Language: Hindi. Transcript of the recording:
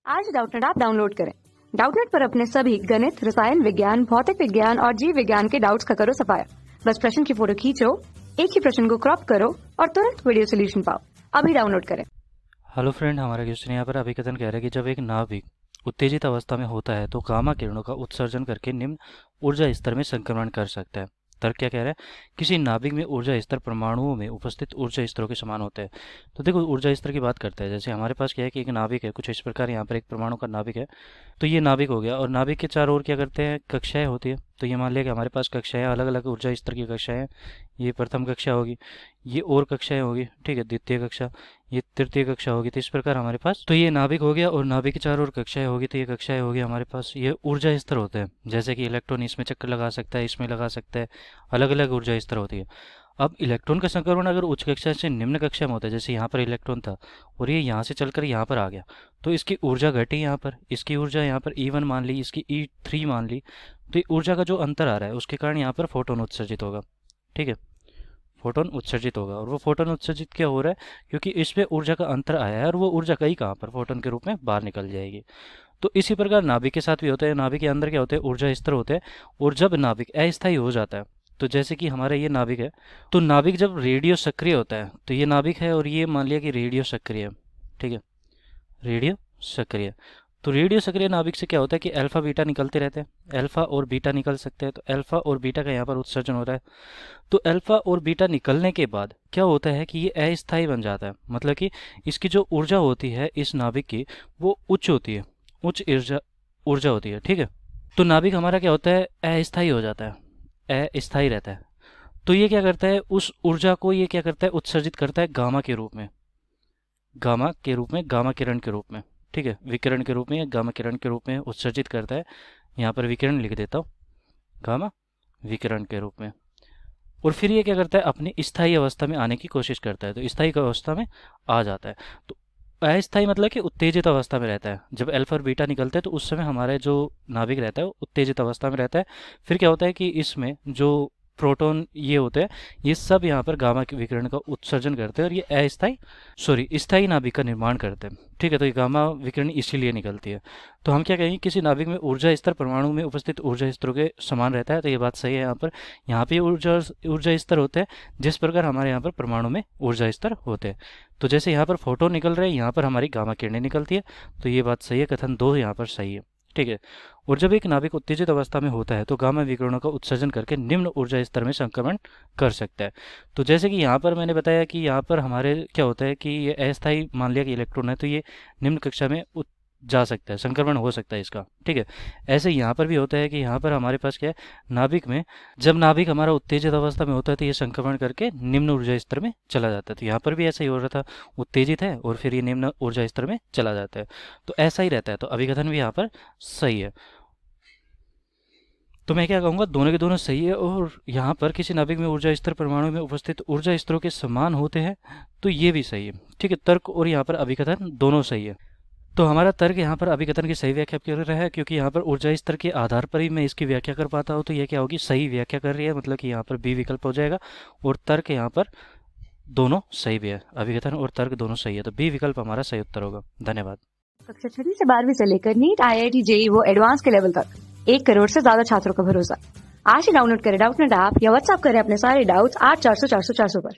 आज डाउटनेट ऐप डाउनलोड करें। डाउटनेट पर अपने सभी गणित, रसायन विज्ञान, भौतिक विज्ञान और जीव विज्ञान के डाउट्स का करो सफाया। बस प्रश्न की फोटो खींचो, एक ही प्रश्न को क्रॉप करो और तुरंत वीडियो सोल्यूशन पाओ। अभी डाउनलोड करें। हेलो फ्रेंड, हमारा क्वेश्चन यहाँ पर अभिकथन कह रहा है कि जब एक नाभिक उत्तेजित अवस्था में होता है तो गामा किरणों का उत्सर्जन करके निम्न ऊर्जा स्तर में संक्रमण कर सकता है। तर्क क्या कह रहा है? किसी नाभिक में ऊर्जा स्तर परमाणुओं में उपस्थित ऊर्जा स्तरों के समान होते हैं। तो देखो, ऊर्जा स्तर की बात करते हैं। जैसे हमारे पास क्या है कि एक नाभिक है, कुछ इस प्रकार यहाँ पर एक परमाणु का नाभिक है। तो ये नाभिक हो गया और नाभिक के चारों ओर क्या करते हैं, कक्षाएं होती है। तो ये मान लिया कि हमारे पास कक्षाएं, अलग अलग ऊर्जा स्तर की कक्षाएं हैं। ये प्रथम कक्षा होगी, ये और कक्षाएं होगी, ठीक है, द्वितीय कक्षा, ये तृतीय कक्षा होगी। तो इस प्रकार हमारे पास तो ये नाभिक हो गया और नाभिक के चारों ओर कक्षाएं होगी। तो ये कक्षाएं होगी हमारे पास, ये ऊर्जा स्तर होते हैं। जैसे कि इलेक्ट्रॉन इसमें चक्कर लगा सकता है, इसमें लगा सकता है, अलग अलग ऊर्जा स्तर होती है। अब इलेक्ट्रॉन का संक्रमण अगर उच्च कक्षा से निम्न कक्षा में होता है, जैसे यहाँ पर इलेक्ट्रॉन था और ये यहाँ से चलकर यहाँ पर आ गया, तो इसकी ऊर्जा घटी यहाँ पर, इसकी ऊर्जा यहाँ पर E1 मान ली, इसकी E3 मान ली। तो ये ऊर्जा का जो अंतर आ रहा है उसके कारण यहाँ पर फोटोन उत्सर्जित होगा, ठीक है, फोटोन उत्सर्जित होगा। और वो फोटोन उत्सर्जित क्या हो रहा है, क्योंकि इसमें ऊर्जा का अंतर आया है और वो ऊर्जा कहीं कहाँ पर फोटोन के रूप में बाहर निकल जाएगी। तो इसी प्रकार नाभिक के साथ भी होता है। नाभिक के अंदर क्या होते हैं, ऊर्जा स्तर होते हैं। और जब नाभिक अस्थायी हो जाता है, तो जैसे कि हमारा ये नाभिक है, तो नाभिक जब रेडियो सक्रिय होता है, तो ये नाभिक है और ये मान लिया कि रेडियो सक्रिय है, ठीक है, रेडियो सक्रिय। तो रेडियो सक्रिय नाभिक से क्या होता है कि अल्फा बीटा निकलते रहते हैं, अल्फा और बीटा निकल सकते हैं। तो अल्फा और बीटा का यहाँ पर उत्सर्जन हो रहा है। तो अल्फा और बीटा निकलने के बाद क्या होता है कि ये अस्थायी बन जाता है। मतलब कि इसकी जो ऊर्जा होती है इस नाभिक की, वो उच्च होती है, उच्च ऊर्जा होती है, ठीक है। तो नाभिक हमारा क्या होता है, अस्थायी हो जाता है, अस्थायी रहता है। तो ये क्या करता है, उस ऊर्जा को ये क्या करता है, उत्सर्जित करता है गामा के रूप में, गामा के रूप में, गामा किरण के रूप में, ठीक है, विकिरण के रूप में या गामा किरण के रूप में उत्सर्जित करता है। यहाँ पर विकिरण लिख देता हूँ, गामा विकिरण के रूप में। और फिर ये क्या करता है, अपनी स्थायी अवस्था में आने की कोशिश करता है। तो स्थायी अवस्था में आ जाता है। तो अस्थायी मतलब कि उत्तेजित अवस्था में रहता है। जब अल्फा और बीटा निकलते हैं तो उस समय हमारा जो नाभिक रहता है वो उत्तेजित अवस्था में रहता है। फिर क्या होता है कि इसमें जो प्रोटॉन ये होते हैं, ये सब यहाँ पर गामा के विकिरण का उत्सर्जन करते हैं और ये स्थायी नाभिक का निर्माण करते हैं, ठीक है। तो ये गामा विकिरण इसीलिए निकलती है। तो हम क्या कहेंगे, किसी नाभिक में ऊर्जा स्तर परमाणु में उपस्थित ऊर्जा स्तरों के समान रहता है। तो ये बात सही है। यहाँ पे ऊर्जा स्तर होते हैं जिस प्रकार हमारे यहाँ पर परमाणु में ऊर्जा स्तर होते हैं। तो जैसे यहाँ पर फोटोन निकल रहे हैं, यहाँ पर हमारी गामा किरणें निकलती है। तो ये बात सही है, कथन 2 यहाँ पर सही है, ठीक है। और जब एक नाभिक उत्तेजित अवस्था में होता है तो गामा विकिरणों का उत्सर्जन करके निम्न ऊर्जा स्तर में संक्रमण कर सकता है। तो जैसे कि यहाँ पर मैंने बताया कि यहाँ पर हमारे क्या होता है कि ये अस्थायी मान लिया कि इलेक्ट्रॉन है, तो ये निम्न कक्षा में जा सकता है, संक्रमण हो सकता है इसका, ठीक है। ऐसे यहाँ पर भी होता है कि यहाँ पर हमारे पास क्या है, नाभिक में जब नाभिक हमारा उत्तेजित अवस्था में होता है तो ये संक्रमण करके निम्न ऊर्जा स्तर में चला जाता है। तो यहाँ पर भी ऐसा ही हो रहा था, उत्तेजित है और फिर ये निम्न ऊर्जा स्तर में चला जाता है। तो ऐसा ही रहता है। तो अभिकथन भी यहाँ पर सही है। तो मैं क्या कहूँगा, दोनों के दोनों सही है। और यहाँ पर किसी नाभिक में ऊर्जा स्तर परमाणु में उपस्थित ऊर्जा स्तरों के समान होते हैं, तो ये भी सही है, ठीक है। तर्क और यहाँ पर अभिकथन दोनों सही है। तो हमारा तर्क यहाँ पर अभिकथन की सही व्याख्या कर रहा है, क्योंकि यहाँ पर ऊर्जा स्तर के आधार पर ही मैं इसकी व्याख्या कर पाता हूँ। तो ये क्या होगी, सही व्याख्या कर रही है, मतलब कि यहाँ पर बी विकल्प हो जाएगा। और तर्क यहाँ पर दोनों सही भी है, अभिकथन और तर्क दोनों सही है। तो बी विकल्प हमारा सही उत्तर होगा। धन्यवाद। कक्षा 6 से 12वीं से लेकर नीट, IIT, JEE वो एडवांस के लेवल तक 1 करोड़ से ज्यादा छात्रों का भरोसा। आज ही डाउनलोड करें डाउटनेट ऐप या व्हाट्सएप करें अपने सारे डाउट्स 8400 400 400 पर।